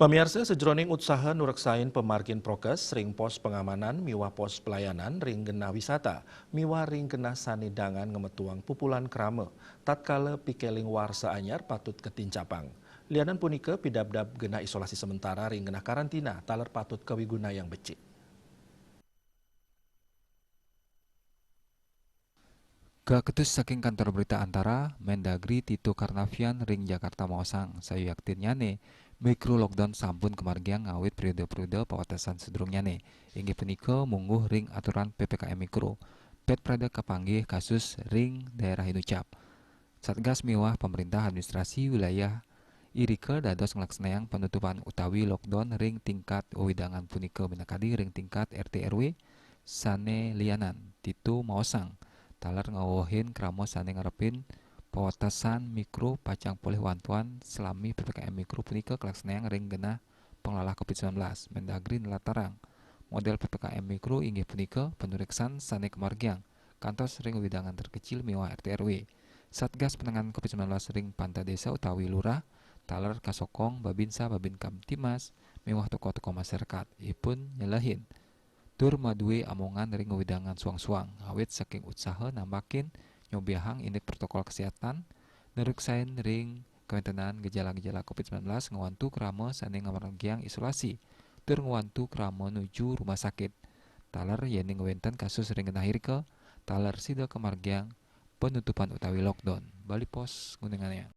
Pamirsa sejroning usaha nureksain pemargin prokes ring pos pengamanan miwah pos pelayanan ring gena wisata miwah ring gena sanidangan ngemetuang pupulan krame tatkala pikeling warsa anyar patut ketincapang. Lianan punika pidabdab gena isolasi sementara ring gena karantina taler patut kawiguna yang becik. Ketus saking kantor berita antara, Mendagri Tito Karnavian ring Jakarta Maosang, sayu yaktin nyane, mikro lockdown sampun kemargiang ngawit periode-periode pawatasan sedurung nyane, inggih punika mungguh ring aturan PPKM Mikro, pet prada kapanggih kasus ring daerah Inucap. Satgas miwah pemerintah administrasi wilayah Irike dados ngelaksanayang penutupan utawi lockdown ring tingkat wewidangan punika minakadi ring tingkat RT RW sane lianan Tito Maosang. Taler ngawohin kramo sane ngarepin pawatasan mikro pacang polih wantuan selami PPKM mikro punika kelaksanayang ring genah pengelola COVID-19. Mendagri nelatarang model PPKM mikro inggih punika penuriksan sane kemargiang kantos ring widangan terkecil miwah RT RW. Satgas penanganan COVID-19 ring Panta Desa utawi Lurah taler kasokong Babinsa Babin Kamtimas miwah tokoh-tokoh masyarakat ipun nyelehin tur madue amongan ring wedangan suang-suang awit saking usaha nambakin nyobihang indek protokol kesehatan neruksain ring kewentenan gejala-gejala COVID-19 ngewantu krama sane ngamargiang isolasi tur ngewantu krama nuju rumah sakit taler yening ngewenten kasus ring genahirke taler sida kemargiang penutupan utawi lockdown Bali Pos ngunengannya.